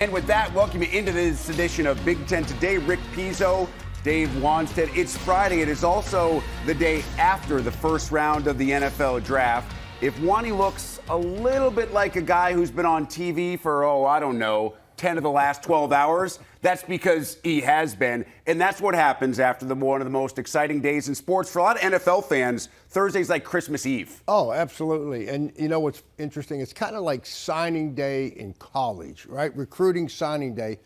And with that, welcome you into this edition of Big Ten Today. Rick Pizzo, Dave Wanstead. It's Friday. It is also the day after the first round of the NFL draft. If Wani looks a little bit like a guy who's been on TV for, 10 of the last 12 hours, that's because he has been. And that's what happens after one of the most exciting days in sports. For a lot of NFL fans, Thursday's like Christmas Eve. Oh, absolutely. And you know what's interesting? It's kind of like signing day in college, right? Recruiting signing day.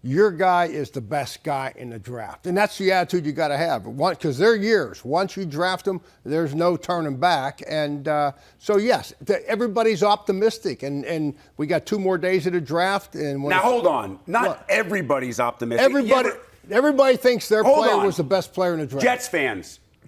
Your guy is the best guy in the draft. And that's the attitude you got to have, because they're years. Once you draft them, there's no turning back. And so, yes, everybody's optimistic. And we got 2 more days of the draft. And now, hold on. Not everybody's optimistic. Everybody thinks their player was the best player in the draft.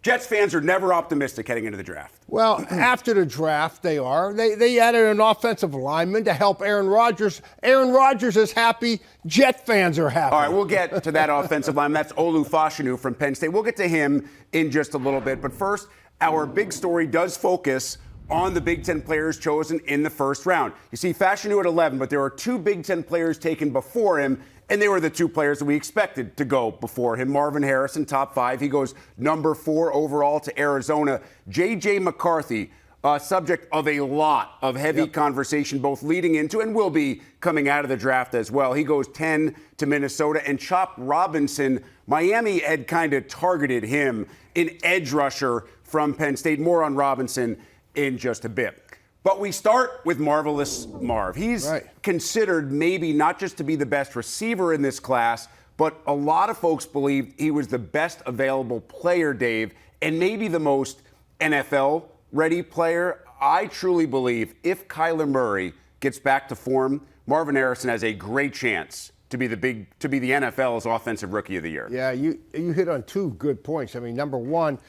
Jets fans are never optimistic heading into the draft. Well, after the draft, they are. They added an offensive lineman to help Aaron Rodgers. Aaron Rodgers is happy. Jet fans are happy. All right, we'll get to that offensive lineman. That's Olu Fashanu from Penn State. We'll get to him in just a little bit. But first, our big story does focus on the Big Ten players chosen in the first round. You see, Fashanu at 11, but there are 2 Big Ten players taken before him, and they were the 2 players that we expected to go before him. Marvin Harrison, top 5. He goes number 4 overall to Arizona. J.J. McCarthy, subject of a lot of heavy conversation, both leading into and will be coming out of the draft as well. He goes 10 to Minnesota. And Chop Robinson, Miami had kind of targeted him, an edge rusher from Penn State. More on Robinson in just a bit. But we start with Marvelous Marv. He's considered maybe not just to be the best receiver in this class, but a lot of folks believe he was the best available player, Dave, and maybe the most NFL-ready player. I truly believe if Kyler Murray gets back to form, Marvin Harrison has a great chance to be the NFL's Offensive Rookie of the Year. Yeah, you hit on 2 good points. I mean, number one,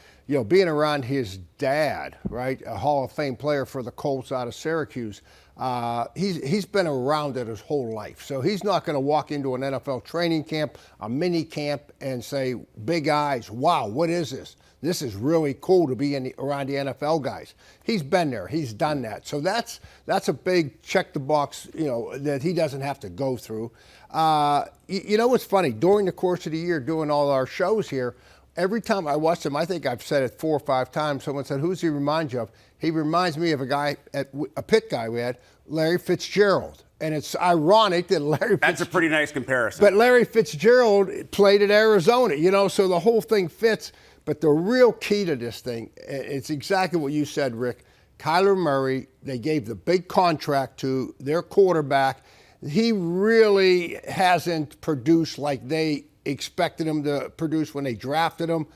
being around his dad, right, a Hall of Fame player for the Colts out of Syracuse, he's been around it his whole life. So he's not going to walk into an NFL training camp, a mini camp, and say, big eyes, wow, what is this? This is really cool to be around the NFL guys. He's been there. He's done that. So that's a big check the box, that he doesn't have to go through. You know what's funny? During the course of the year, doing all our shows here, every time I watch him, I think I've said it 4 or 5 times, someone said, who's he remind you of? He reminds me of a guy, a Pitt guy we had, Larry Fitzgerald. And it's ironic that That's a pretty nice comparison. But Larry Fitzgerald played at Arizona, so the whole thing fits. But the real key to this thing, it's exactly what you said, Rick. Kyler Murray, they gave the big contract to their quarterback. He really hasn't produced like they expected him to produce when they drafted him.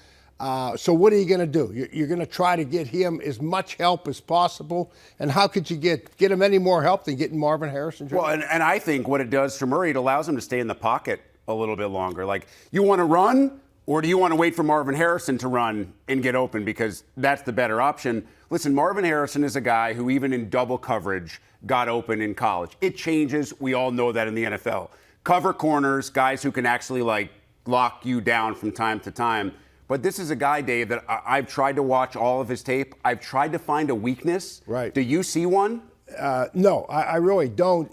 So what are you going to do? You're going to try to get him as much help as possible. And how could you get him any more help than getting Marvin Harrison? Well, and I think what it does for Murray, it allows him to stay in the pocket a little bit longer. Like, you want to run, or do you want to wait for Marvin Harrison to run and get open, because that's the better option? Listen, Marvin Harrison is a guy who even in double coverage got open in college. It changes. We all know that in the NFL. Cover corners, guys who can actually lock you down from time to time. But this is a guy, Dave, that I've tried to watch all of his tape. I've tried to find a weakness. Right. Do you see one? No, I really don't.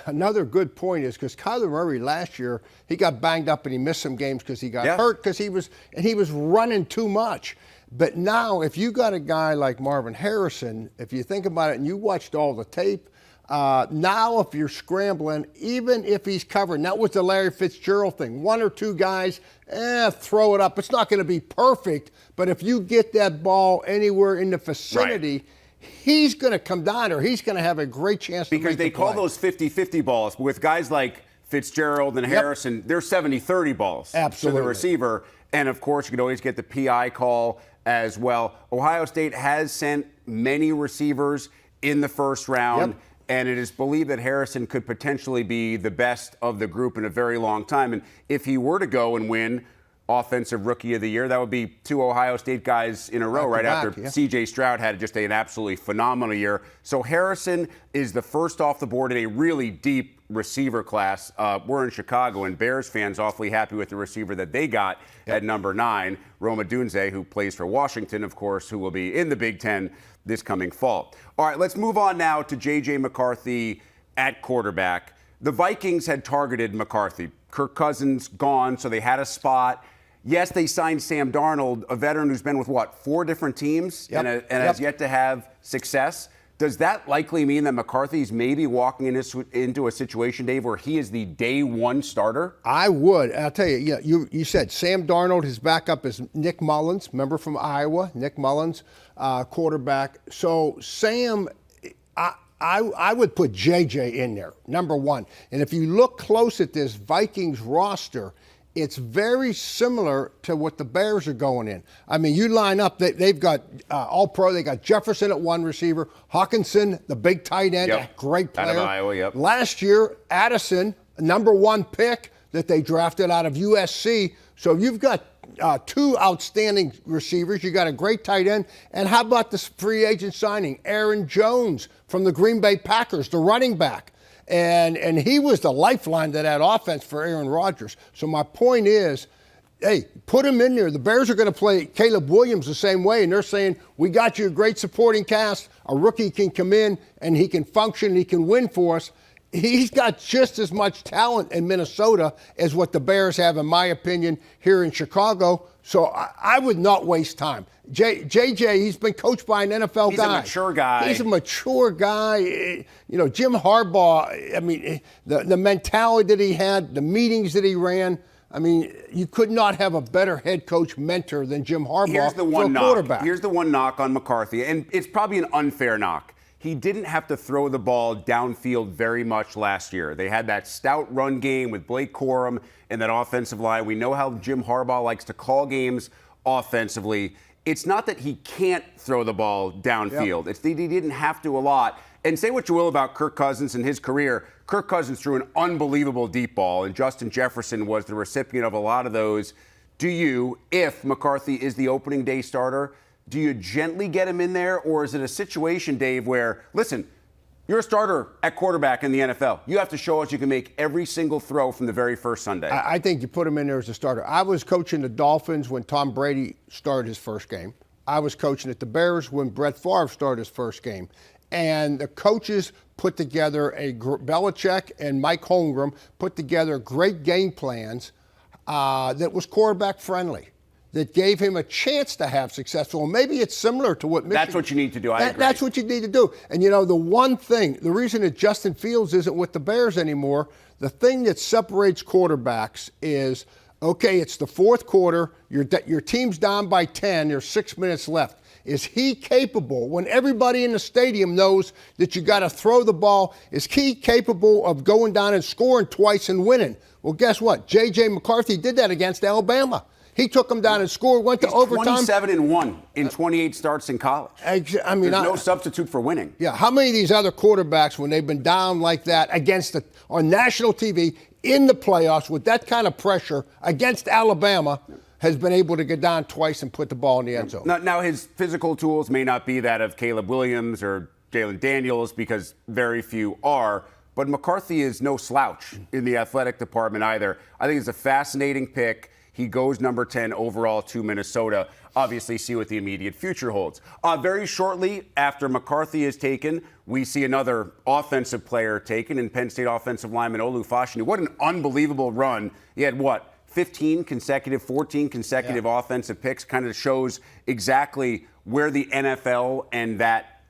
Another good point is because Kyler Murray last year, he got banged up and he missed some games because he got hurt because he was running too much. But now, if you got a guy like Marvin Harrison, if you think about it and you watched all the tape, now if you're scrambling, even if he's covering, that was the Larry Fitzgerald thing. 1 or 2 guys, throw it up. It's not going to be perfect, but if you get that ball anywhere in the vicinity, he's going to come down, or he's going to have a great chance to make the play. Because they call those 50-50 balls. With guys like Fitzgerald and Harrison, they're 70-30 balls to the receiver. And, of course, you could always get the PI call as well. Ohio State has sent many receivers in the first round. And it is believed that Harrison could potentially be the best of the group in a very long time. And if he were to go and win Offensive Rookie of the Year, that would be 2 Ohio State guys in a row right after C.J. Stroud had just an absolutely phenomenal year. So Harrison is the first off the board in a really deep receiver class. We're in Chicago, and Bears fans awfully happy with the receiver that they got at number 9, Rome Odunze, who plays for Washington, of course, who will be in the Big Ten this coming fall. All right, let's move on now to J.J. McCarthy at quarterback. the Vikings had targeted McCarthy. Kirk Cousins gone, so they had a spot. Yes, they signed Sam Darnold, a veteran who's been with, 4 different teams and has yet to have success. Does that likely mean that McCarthy's maybe walking into a situation, Dave, where he is the day one starter? I would. I'll tell you, you said Sam Darnold, his backup is Nick Mullins, member from Iowa, Nick Mullins, quarterback. So Sam, I would put JJ in there, number one. And if you look close at this Vikings roster, it's very similar to what the Bears are going in. I mean, you line up, they've got all-pro. They got Jefferson at one receiver, Hawkinson, the big tight end, a great player. Out of Iowa, yep. Last year, Addison, number one pick that they drafted out of USC. So you've got 2 outstanding receivers. You got a great tight end. And how about this free agent signing? Aaron Jones from the Green Bay Packers, the running back. And he was the lifeline to that offense for Aaron Rodgers. So my point is, hey, put him in there. The Bears are going to play Caleb Williams the same way, and they're saying, we got you a great supporting cast. A rookie can come in, and he can function, and he can win for us. He's got just as much talent in Minnesota as what the Bears have, in my opinion, here in Chicago. So I would not waste time. JJ, he's been coached by an NFL guy. He's a mature guy. He's a mature guy. You know, Jim Harbaugh, I mean, the mentality that he had, the meetings that he ran, I mean, you could not have a better head coach mentor than Jim Harbaugh for a quarterback. Here's the one knock on McCarthy, and it's probably an unfair knock. He didn't have to throw the ball downfield very much last year. They had that stout run game with Blake Corum and that offensive line. We know how Jim Harbaugh likes to call games offensively. It's not that he can't throw the ball downfield. It's that he didn't have to a lot. And say what you will about Kirk Cousins and his career, Kirk Cousins threw an unbelievable deep ball, and Justin Jefferson was the recipient of a lot of those. Do you, if McCarthy is the opening day starter, do you gently get him in there, or is it a situation, Dave, where, listen, you're a starter at quarterback in the NFL. You have to show us you can make every single throw from the very first Sunday. I think you put him in there as a starter. I was coaching the Dolphins when Tom Brady started his first game. I was coaching at the Bears when Brett Favre started his first game. And the coaches put together Belichick and Mike Holmgren put together great game plans that was quarterback friendly, that gave him a chance to have success. Well, maybe it's similar to what Michigan. That's what you need to do. I agree. That's what you need to do. And, you know, the one thing, the reason that Justin Fields isn't with the Bears anymore, the thing that separates quarterbacks is, okay, it's the fourth quarter, your team's down by 10, there's 6 minutes left. Is he capable, when everybody in the stadium knows that you got to throw the ball, is he capable of going down and scoring twice and winning? Well, guess what? J.J. McCarthy did that against Alabama. He took them down and scored, went to overtime. 27-1 in 28 starts in college. I mean, there's no substitute for winning. Yeah, how many of these other quarterbacks, when they've been down like that on national TV in the playoffs with that kind of pressure against Alabama, has been able to get down twice and put the ball in the end zone? Now, his physical tools may not be that of Caleb Williams or Jalen Daniels, because very few are, but McCarthy is no slouch in the athletic department either. I think it's a fascinating pick. He goes number 10 overall to Minnesota. Obviously, see what the immediate future holds. Very shortly after McCarthy is taken, we see another offensive player taken in Penn State offensive lineman Olu Fashanu. What an unbelievable run. He had 14 consecutive offensive picks. Kind of shows exactly where the NFL and that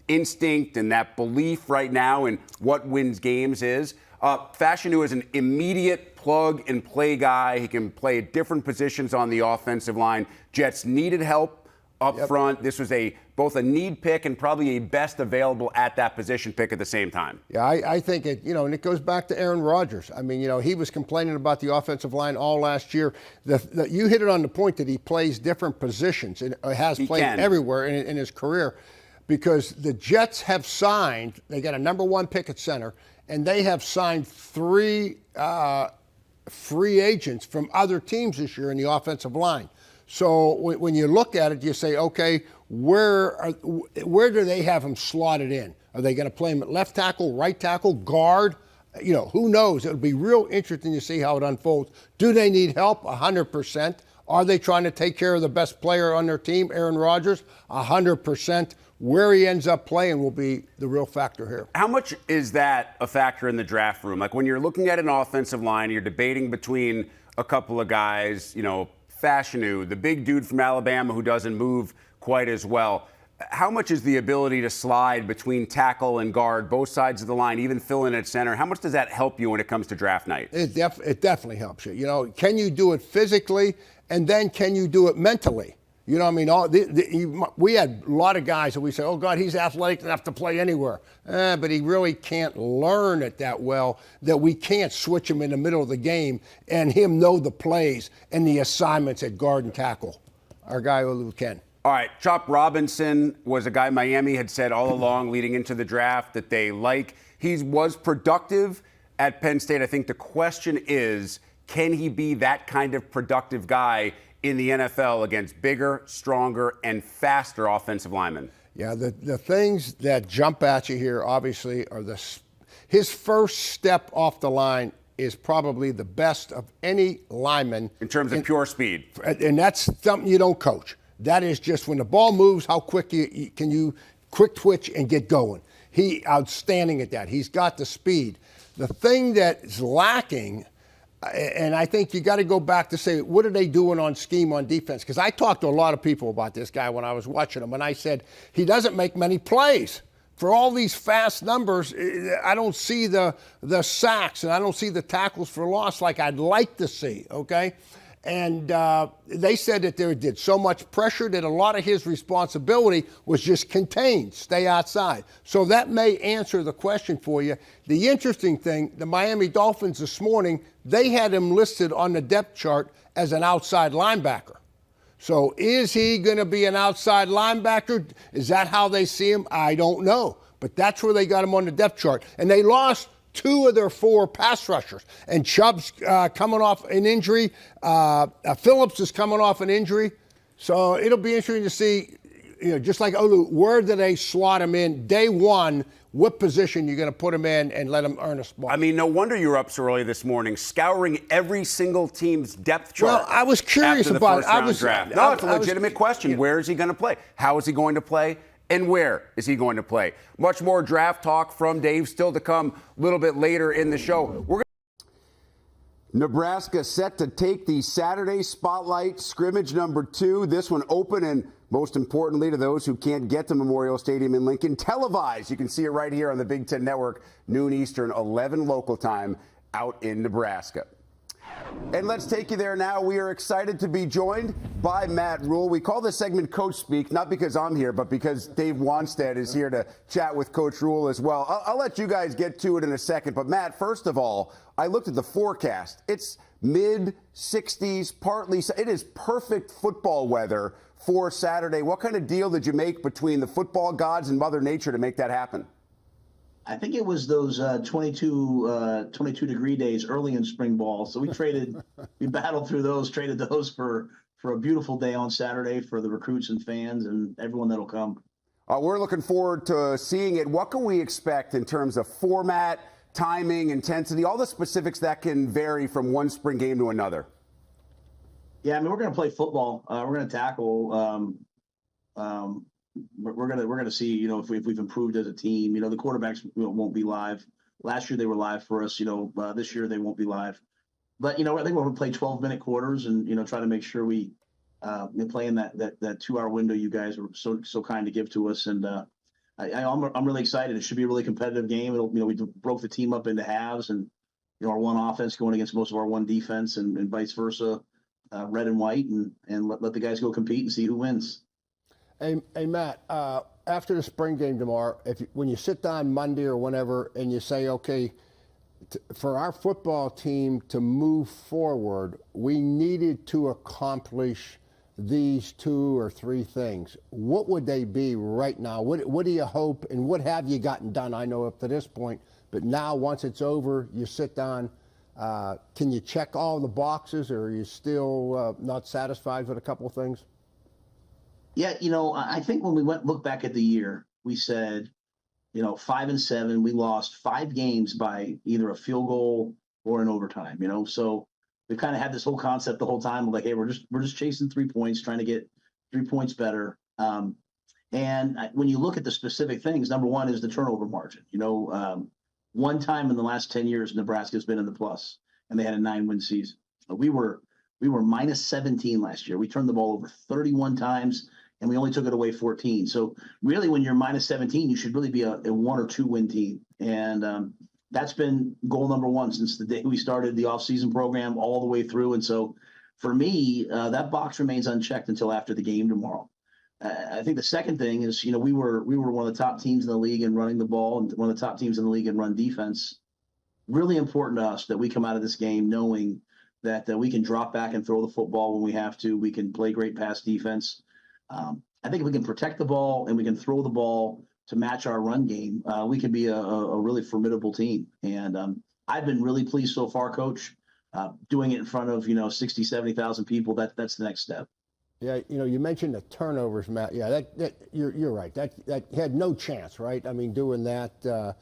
instinct and that belief right now in what wins games is. Fashanu is an immediate plug-and-play guy. He can play at different positions on the offensive line. Jets needed help up front. This was both a need pick and probably a best available at that position pick at the same time. Yeah, I think it, and it goes back to Aaron Rodgers. I mean, he was complaining about the offensive line all last year. You hit it on the point that he plays different positions and has played everywhere in his career, because the Jets have signed, they got a number one pick at center, and they have signed 3 free agents from other teams this year in the offensive line. So when you look at it, you say, okay, where do they have him slotted in? Are they going to play him at left tackle, right tackle, guard? Who knows? It'll be real interesting to see how it unfolds. Do they need help? 100%. Are they trying to take care of the best player on their team, Aaron Rodgers? 100%. where he ends up playing will be the real factor here. How much is that a factor in the draft room? Like when you're looking at an offensive line, you're debating between a couple of guys, Fashanu, the big dude from Alabama who doesn't move quite as well. How much is the ability to slide between tackle and guard, both sides of the line, even fill in at center? How much does that help you when it comes to draft night? It definitely helps you. Can you do it physically, and then can you do it mentally? You know what I mean? We had a lot of guys that we say, oh, God, he's athletic enough to play anywhere. But he really can't learn it that well that we can't switch him in the middle of the game and him know the plays and the assignments at guard and tackle. Our guy, Olu, can. All right, Chop Robinson was a guy Miami had said all along leading into the draft that they like. He was productive at Penn State. I think the question is, can he be that kind of productive guy in the NFL against bigger, stronger, and faster offensive linemen? Yeah, the things that jump at you here, obviously, are his first step off the line is probably the best of any lineman. In terms of pure speed. And that's something you don't coach. That is just when the ball moves, how quick can you quick twitch and get going. He outstanding at that. He's got the speed. The thing that is lacking, and I think you got to go back to say, what are they doing on scheme on defense? Because I talked to a lot of people about this guy when I was watching him, and I said, he doesn't make many plays. For all these fast numbers, I don't see the sacks, and I don't see the tackles for loss like I'd like to see, okay? And they said that they did so much pressure that a lot of his responsibility was just contained, stay outside. So that may answer the question for you. The interesting thing, the Miami Dolphins this morning, they had him listed on the depth chart as an outside linebacker. So is he going to be an outside linebacker? Is that how they see him? I don't know. But that's where they got him on the depth chart. And they lost 2 of their 4 pass rushers. And Chubb's coming off an injury. Phillips is coming off an injury. So it'll be interesting to see, just like Olu, where do they slot him in day one? What position you're going to put him in and let him earn a spot? I mean, no wonder you were up so early this morning, scouring every single team's depth chart. Well, I was curious about it. Draft. No, it's a legitimate question. Where is he going to play? How is he going to play? And where is he going to play? Much more draft talk from Dave still to come a little bit later in the show. Nebraska set to take the Saturday Spotlight scrimmage number 2. This one open and, most importantly, to those who can't get to Memorial Stadium in Lincoln, televised. You can see it right here on the Big Ten Network, noon Eastern, 11 local time, out in Nebraska. And let's take you there now. We are excited to be joined by Matt Rhule. We call this segment Coach Speak, not because I'm here, but because Dave Wanstead is here to chat with Coach Rhule as well. I'll let you guys get to it in a second. But, Matt, first of all, I looked at the forecast. It's mid-60s, partly. It is perfect football weather for Saturday. What kind of deal did you make between the football gods and Mother Nature to make that happen? I think it was those 22-degree days early in spring ball. So we battled through those, traded those for a beautiful day on Saturday for the recruits and fans and everyone that'll come. We're looking forward to seeing it. What can we expect in terms of format, timing, intensity, all the specifics that can vary from one spring game to another? Yeah, I mean, we're going to play football. We're going to tackle. We're gonna see, if we've improved as a team. The quarterbacks won't be live. Last year they were live for us. This year they won't be live. But I think we're gonna play 12-minute quarters and try to make sure we play in that 2-hour window you guys were so kind to give to us. And I'm really excited. It should be a really competitive game. We broke the team up into halves, and our one offense going against most of our one defense, and vice versa, red and white, and let the guys go compete and see who wins. Hey, Matt, after the spring game tomorrow, when you sit down Monday or whenever and you say, okay, for our football team to move forward, we needed to accomplish these 2 or 3 things. What would they be right now? What do you hope, and what have you gotten done? I know up to this point, but now once it's over, you sit down. Can you check all the boxes, or are you still not satisfied with a couple of things? Yeah, I think when we look back at the year, we said, 5-7, we lost 5 games by either a field goal or an overtime, So we've kind of had this whole concept the whole time of like, hey, we're just chasing 3 points, trying to get 3 points better. And when you look at the specific things, number one is the turnover margin. One time in the last 10 years, Nebraska's been in the plus, and they had a 9-win season. We were minus 17 last year. We turned the ball over 31 times, and we only took it away 14. So really, when you're minus 17, you should really be a 1 or 2 win team. And that's been goal number one since the day we started the offseason program all the way through. And so for me, that box remains unchecked until after the game tomorrow. I think the second thing is, we were one of the top teams in the league in running the ball and one of the top teams in the league in run defense. Really important to us that we come out of this game knowing that we can drop back and throw the football when we have to. We can play great pass defense. I think if we can protect the ball and we can throw the ball to match our run game, we can be a really formidable team. And I've been really pleased so far, Coach. Doing it in front of 60, 70,000 people. That's the next step. Yeah, you mentioned the turnovers, Matt. Yeah, that you're right. That had no chance, right? I mean, doing that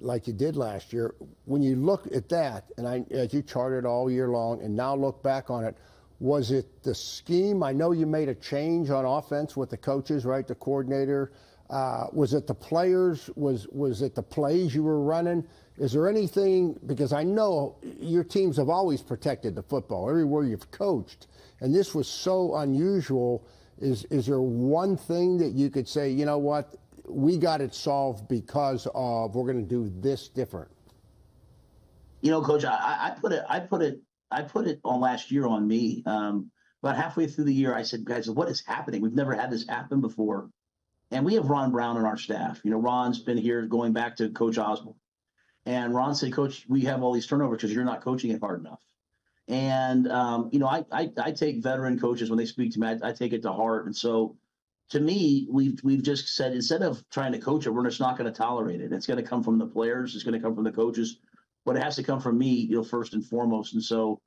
like you did last year. When you look at that, and as you charted all year long, and now look back on it, was it the scheme? I know you made a change on offense with the coaches, right? The coordinator. Was it the players? Was it the plays you were running? Is there anything? Because I know your teams have always protected the football everywhere you've coached. And this was so unusual. Is there one thing that you could say, you know what, we got it solved because of we're going to do this different? Coach, I put it on last year on me. About halfway through the year, I said, guys, what is happening? We've never had this happen before. And we have Ron Brown on our staff. Ron's been here going back to Coach Osborne. And Ron said, Coach, we have all these turnovers because you're not coaching it hard enough. And, I take veteran coaches when they speak to me, I take it to heart. And so to me, we've just said, instead of trying to coach it, we're just not going to tolerate it. It's going to come from the players. It's going to come from the coaches, but it has to come from me, first and foremost. And so,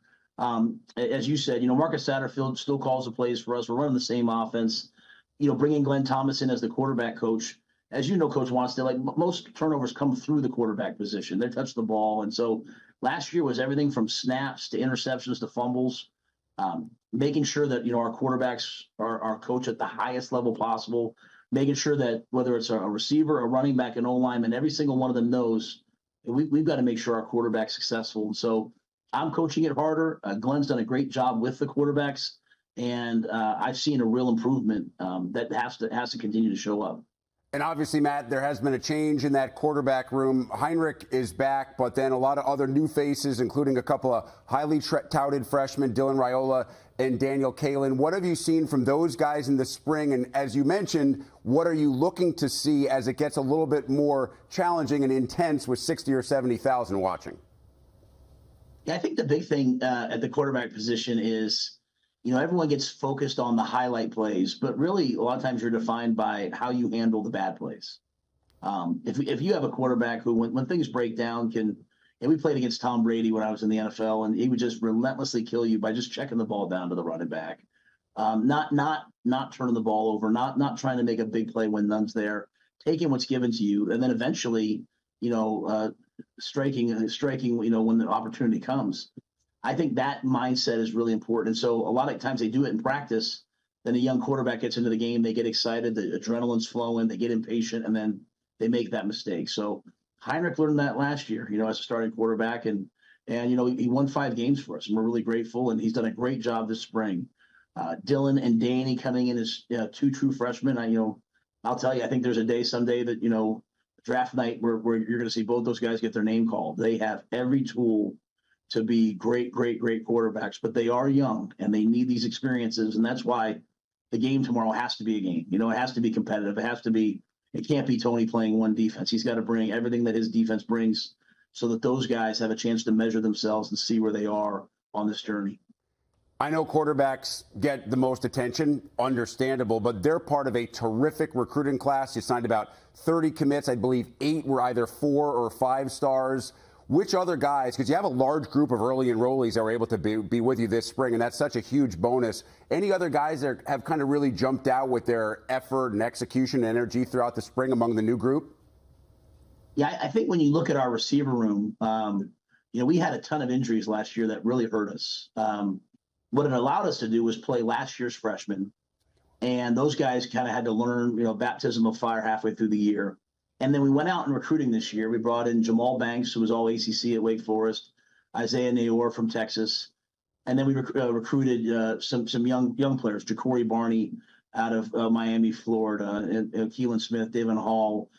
as you said, Marcus Satterfield still calls the plays for us. We're running the same offense, bringing Glenn Thomas in as the quarterback coach. As you know, Coach Wanstead, like most turnovers come through the quarterback position. They touch the ball. And so last year was everything from snaps to interceptions to fumbles, making sure that, our quarterbacks are coached at the highest level possible, making sure that whether it's a receiver, a running back, an O-lineman, every single one of them knows we've got to make sure our quarterback's successful. And so I'm coaching it harder. Glenn's done a great job with the quarterbacks, and I've seen a real improvement that has to continue to show up. And obviously, Matt, there has been a change in that quarterback room. Heinrich is back, but then a lot of other new faces, including a couple of highly touted freshmen, Dylan Rhule and Daniel Kalen. What have you seen from those guys in the spring? And as you mentioned, what are you looking to see as it gets a little bit more challenging and intense with 60 or 70,000 watching? Yeah, I think the big thing at the quarterback position is, everyone gets focused on the highlight plays, but really a lot of times you're defined by how you handle the bad plays. If you have a quarterback who, when things break down, and we played against Tom Brady when I was in the NFL, and he would just relentlessly kill you by just checking the ball down to the running back, not turning the ball over, not trying to make a big play when none's there, taking what's given to you, and then eventually, striking, when the opportunity comes. I think that mindset is really important. And so a lot of times they do it in practice. Then a young quarterback gets into the game, they get excited, the adrenaline's flowing, they get impatient, and then they make that mistake. So Heinrich learned that last year, as a starting quarterback, and he won 5 games for us, and we're really grateful. And he's done a great job this spring. Dylan and Danny coming in as 2 true freshmen. I'll tell you, I think there's a day someday that draft night where you're going to see both those guys get their name called. They have every tool to be great quarterbacks, but they are young and they need these experiences. And that's why the game tomorrow has to be a game. It has to be competitive. It can't be Tony playing one defense. He's got to bring everything that his defense brings so that those guys have a chance to measure themselves and see where they are on this journey. I know quarterbacks get the most attention, understandable, but they're part of a terrific recruiting class. You signed about 30 commits. I believe 8 were either 4 or 5 stars. Which other guys, because you have a large group of early enrollees that were able to be with you this spring, and that's such a huge bonus. Any other guys that have kind of really jumped out with their effort and execution and energy throughout the spring among the new group? Yeah, I think when you look at our receiver room, we had a ton of injuries last year that really hurt us. What it allowed us to do was play last year's freshmen And those guys kind of had to learn, baptism of fire halfway through the year. And then we went out in recruiting this year. We brought in Jamal Banks, who was all ACC at Wake Forest, Isaiah Nayor from Texas. And then we recruited some young players, Ja'Cory Barney out of Miami, Florida, and Keelan Smith, David Hall.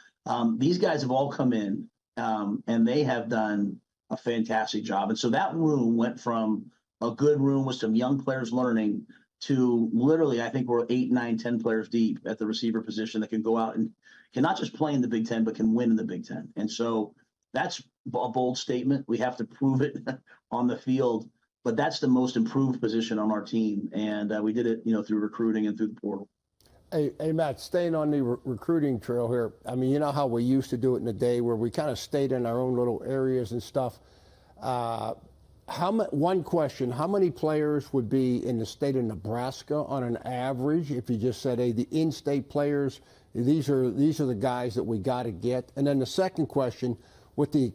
These guys have all come in, and they have done a fantastic job. And so that room went from a good room with some young players learning to literally, I think we're 8, 9, 10 players deep at the receiver position that can go out and can not just play in the Big Ten, but can win in the Big Ten. And so that's a bold statement. We have to prove it on the field, but that's the most improved position on our team. And we did it, through recruiting and through the portal. Hey, Matt, staying on the recruiting trail here, I mean, you know how we used to do it in the day where we kind of stayed in our own little areas and stuff. One question, how many players would be in the state of Nebraska on an average if you just said, hey, the in-state players, these are the guys that we got to get? And then the second question, with the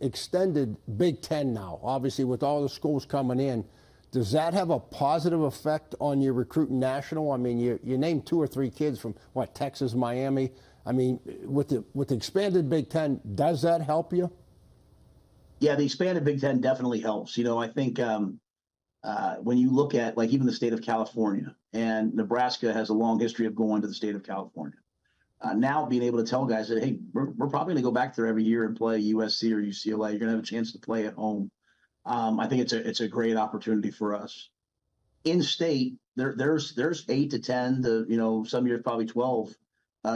extended Big Ten now, obviously with all the schools coming in, does that have a positive effect on your recruiting national? I mean, you named 2 or 3 kids from, Texas, Miami. I mean, with the expanded Big Ten, does that help you? Yeah, the expanded Big Ten definitely helps. I think when you look at even the state of California, and Nebraska has a long history of going to the state of California. Now being able to tell guys that, hey, we're probably going to go back there every year and play USC or UCLA. You're going to have a chance to play at home. I think it's a great opportunity for us. In state, there's 8 to 10 to some years probably 12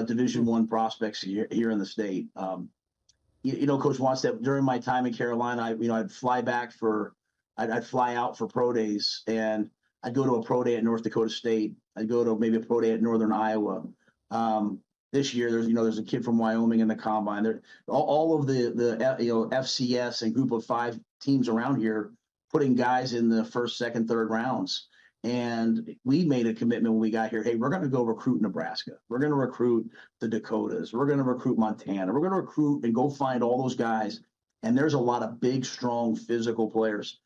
Division I prospects here in the state. Coach wants that. During my time in Carolina, I'd fly out for pro days, and I'd go to a pro day at North Dakota State. I'd go to maybe a pro day at Northern Iowa. This year, there's a kid from Wyoming in the combine. There, all of the FCS and Group of 5 teams around here putting guys in the first, second, third rounds. And we made a commitment when we got here. Hey, we're going to go recruit Nebraska. We're going to recruit the Dakotas. We're going to recruit Montana. We're going to recruit and go find all those guys. And there's a lot of big, strong, physical players.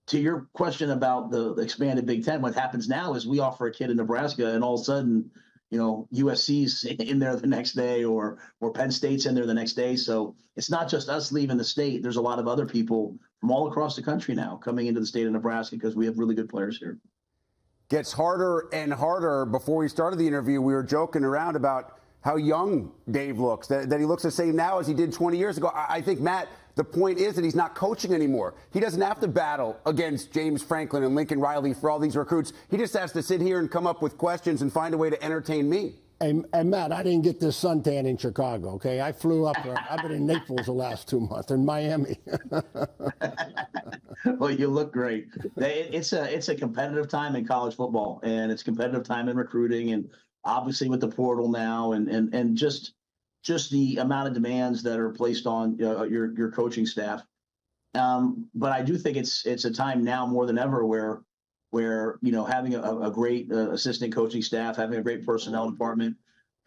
To your question about the expanded Big Ten, what happens now is we offer a kid in Nebraska, and all of a sudden, USC's in there the next day, or Penn State's in there the next day. So it's not just us leaving the state. There's a lot of other people from all across the country now coming into the state of Nebraska because we have really good players here. Gets harder and harder. Before we started the interview, we were joking around about how young Dave looks, that he looks the same now as he did 20 years ago. I think, Matt, the point is that he's not coaching anymore. He doesn't have to battle against James Franklin and Lincoln Riley for all these recruits. He just has to sit here and come up with questions and find a way to entertain me. And Matt, I didn't get this suntan in Chicago, okay? I flew up. I've been in Naples the last 2 months, in Miami. Well, you look great. It's a competitive time in college football, and it's competitive time in recruiting, and obviously with the portal now, and just the amount of demands that are placed on your coaching staff. But I do think it's a time now more than ever where having a great assistant coaching staff, having a great personnel department,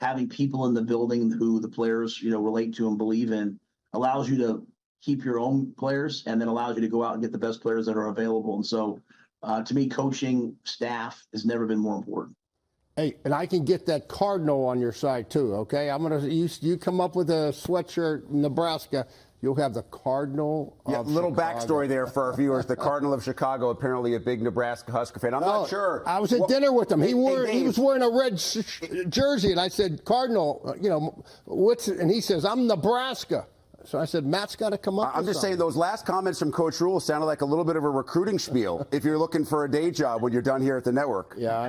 having people in the building who the players relate to and believe in, allows you to keep your own players, and then allows you to go out and get the best players that are available. And so, to me, coaching staff has never been more important. Hey, and I can get that Cardinal on your side too, okay? You come up with a sweatshirt, Nebraska, you'll have the Cardinal of little Chicago. Backstory there for our viewers. The Cardinal of Chicago, apparently a big Nebraska Husker fan. I'm not sure. I was at dinner with him. He was wearing a red jersey, and I said, Cardinal, and he says, I'm Nebraska. So I said, Matt's got to come up. I'm just saying those last comments from Coach Rhule sounded like a little bit of a recruiting spiel if you're looking for a day job when you're done here at the network. Yeah,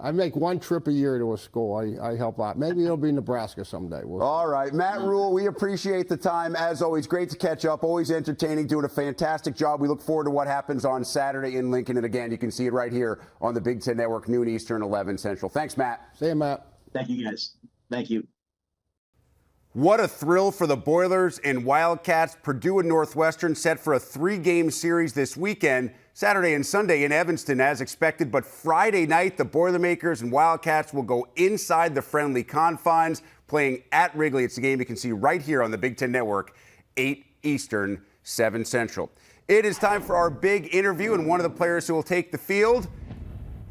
I make one trip a year to a school. I help out. Maybe it'll be Nebraska someday. All right. Matt Rhule, we appreciate the time. As always, great to catch up. Always entertaining, doing a fantastic job. We look forward to what happens on Saturday in Lincoln. And again, you can see it right here on the Big Ten Network, noon Eastern, 11 Central. Thanks, Matt. See you, Matt. Thank you, guys. Thank you. What a thrill for the Boilers and Wildcats. Purdue and Northwestern set for a 3-game series this weekend, Saturday and Sunday in Evanston as expected. But Friday night, the Boilermakers and Wildcats will go inside the friendly confines, playing at Wrigley. It's a game you can see right here on the Big Ten Network, 8 Eastern, 7 Central. It is time for our big interview, and one of the players who will take the field,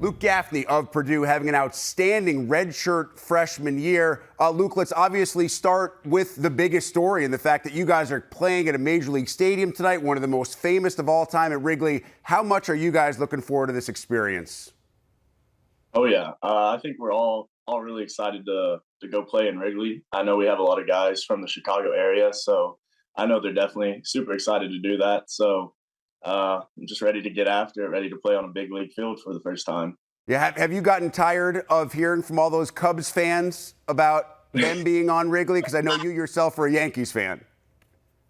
Luke Gaffney of Purdue having an outstanding redshirt freshman year. Luke, let's obviously start with the biggest story and the fact that you guys are playing at a major league stadium tonight, one of the most famous of all time at Wrigley. How much are you guys looking forward to this experience? Oh yeah, I think we're all really excited to go play in Wrigley. I know we have a lot of guys from the Chicago area, so I know they're definitely super excited to do that. So I'm just ready to get after it, ready to play on a big league field for the first time. Yeah, have you gotten tired of hearing from all those Cubs fans about them being on Wrigley? Because I know you yourself are a Yankees fan.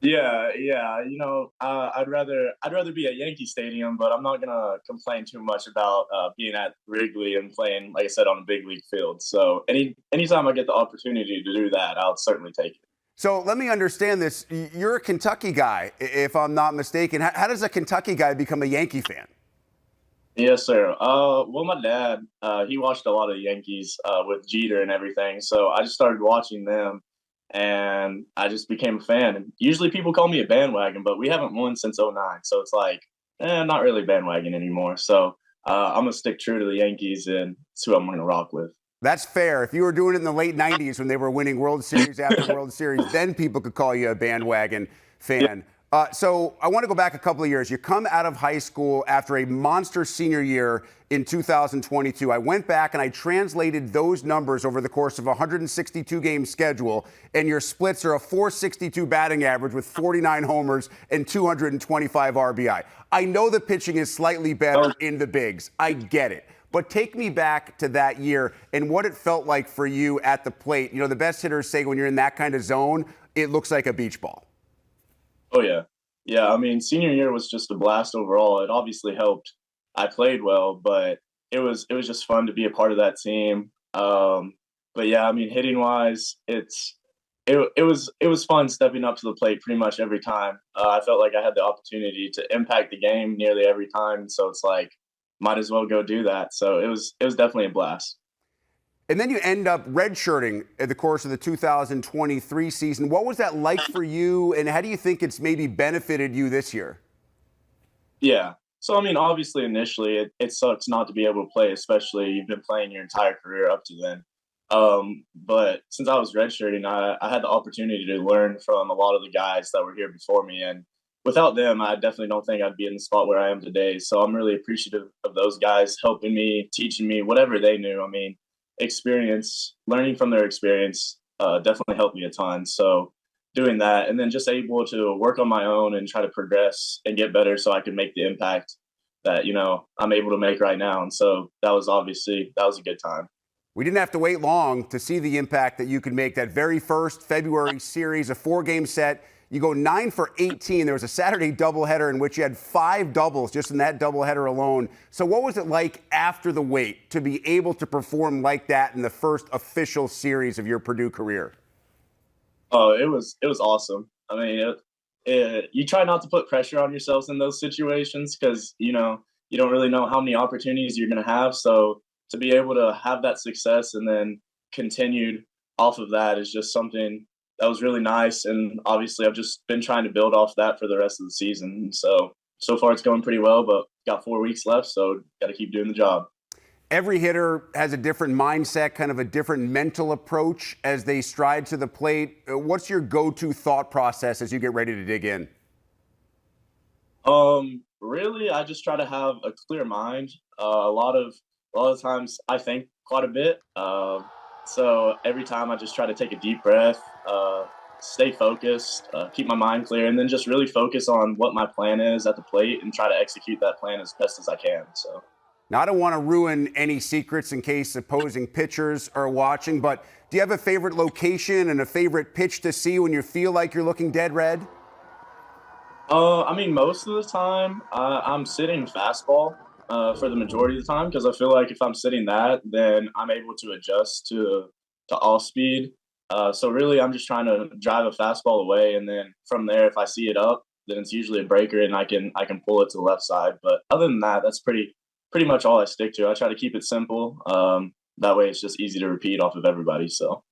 Yeah. You know, I'd rather be at Yankee Stadium, but I'm not gonna complain too much about being at Wrigley and playing, like I said, on a big league field. So anytime I get the opportunity to do that, I'll certainly take it. So let me understand this. You're a Kentucky guy, if I'm not mistaken. How does a Kentucky guy become a Yankee fan? Yes, sir. Well, my dad, he watched a lot of the Yankees with Jeter and everything. So I just started watching them, and I just became a fan. And usually people call me a bandwagon, but we haven't won since '09. So it's like, not really bandwagon anymore. So I'm going to stick true to the Yankees, and it's who I'm going to rock with. That's fair. If you were doing it in the late 90s when they were winning World Series after World Series, then people could call you a bandwagon fan. So I want to go back a couple of years. You come out of high school after a monster senior year in 2022. I went back and I translated those numbers over the course of a 162-game schedule, and your splits are a .462 batting average with 49 homers and 225 RBI. I know the pitching is slightly better in the bigs. I get it. But take me back to that year and what it felt like for you at the plate. You know, the best hitters say when you're in that kind of zone, it looks like a beach ball. Oh, yeah. Yeah, I mean, senior year was just a blast overall. It obviously helped. I played well, but it was just fun to be a part of that team. But yeah, I mean, hitting wise, it was fun stepping up to the plate pretty much every time. I felt like I had the opportunity to impact the game nearly every time. So it's like, might as well go do that. So it was definitely a blast. And then you end up redshirting at the course of the 2023 season. What was that like for you, and how do you think it's maybe benefited you this year? Yeah. So, I mean, obviously, initially, it sucks not to be able to play, especially you've been playing your entire career up to then. But since I was redshirting, I had the opportunity to learn from a lot of the guys that were here before me. And without them, I definitely don't think I'd be in the spot where I am today. So I'm really appreciative of those guys helping me, teaching me whatever they knew. I mean, learning from their experience definitely helped me a ton. So doing that, and then just able to work on my own and try to progress and get better so I can make the impact that, you know, I'm able to make right now. And so that was a good time. We didn't have to wait long to see the impact that you could make. That very first February series, a 4-game set. You go 9 for 18. There was a Saturday doubleheader in which you had 5 doubles just in that doubleheader alone. So what was it like after the wait to be able to perform like that in the first official series of your Purdue career? Oh, it was awesome. I mean, you try not to put pressure on yourselves in those situations because, you know, you don't really know how many opportunities you're going to have. So to be able to have that success and then continued off of that is just something that was really nice. And obviously I've just been trying to build off that for the rest of the season. So far it's going pretty well, but got 4 weeks left. So got to keep doing the job. Every hitter has a different mindset, kind of a different mental approach as they stride to the plate. What's your go-to thought process as you get ready to dig in? Really, I just try to have a clear mind. A lot of times I think quite a bit. So every time I just try to take a deep breath, stay focused, keep my mind clear, and then just really focus on what my plan is at the plate and try to execute that plan as best as I can. So. Now, I don't want to ruin any secrets in case opposing pitchers are watching, but do you have a favorite location and a favorite pitch to see when you feel like you're looking dead red? I mean, most of the time I'm sitting fastball for the majority of the time because I feel like if I'm sitting that, then I'm able to adjust to off speed. So really, I'm just trying to drive a fastball away, and then from there, if I see it up, then it's usually a breaker, and I can pull it to the left side. But other than that, that's pretty much all I stick to. I try to keep it simple. That way, it's just easy to repeat off of everybody. So.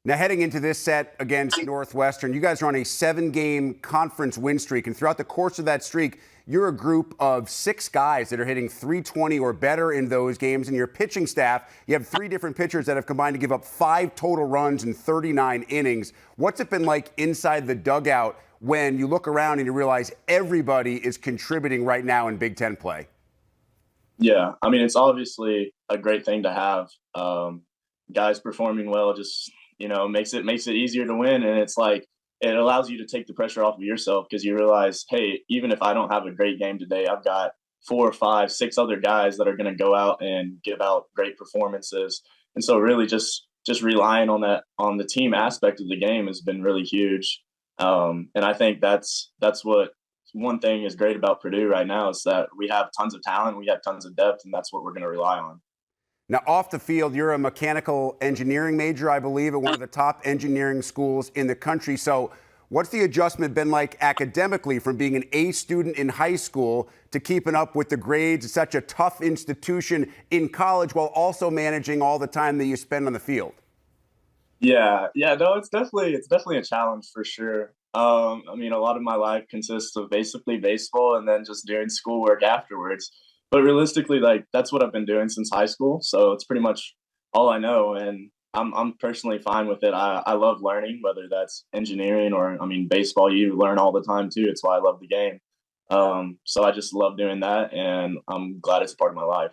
Now, heading into this set against Northwestern, you guys are on a 7-game conference win streak. And throughout the course of that streak, you're a group of 6 guys that are hitting 320 or better in those games. And your pitching staff, you have 3 different pitchers that have combined to give up 5 total runs in 39 innings. What's it been like inside the dugout when you look around and you realize everybody is contributing right now in Big Ten play? Yeah, I mean, it's obviously a great thing to have. Guys performing well just, makes it easier to win. And it's like, it allows you to take the pressure off of yourself because you realize, hey, even if I don't have a great game today, I've got 4 or 5, 6 other guys that are going to go out and give out great performances. And so really just relying on that, on the team aspect of the game has been really huge. And I think that's what one thing is great about Purdue right now is that we have tons of talent, we have tons of depth, and that's what we're going to rely on. Now, off the field, you're a mechanical engineering major, I believe, at one of the top engineering schools in the country. So what's the adjustment been like academically from being an A student in high school to keeping up with the grades at such a tough institution in college while also managing all the time that you spend on the field? Yeah, no, it's definitely a challenge for sure. I mean, a lot of my life consists of basically baseball and then just doing schoolwork afterwards. But realistically, like that's what I've been doing since high school. So it's pretty much all I know. And I'm personally fine with it. I love learning, whether that's engineering or, I mean, baseball, you learn all the time too. It's why I love the game. So I just love doing that. And I'm glad it's a part of my life.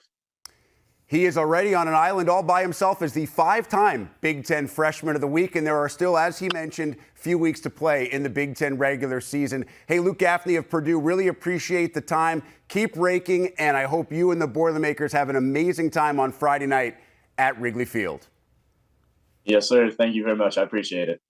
He is already on an island all by himself as the 5-time Big Ten Freshman of the Week, and there are still, as he mentioned, few weeks to play in the Big Ten regular season. Hey, Luke Gaffney of Purdue, really appreciate the time. Keep raking, and I hope you and the Boilermakers have an amazing time on Friday night at Wrigley Field. Yes, sir. Thank you very much. I appreciate it.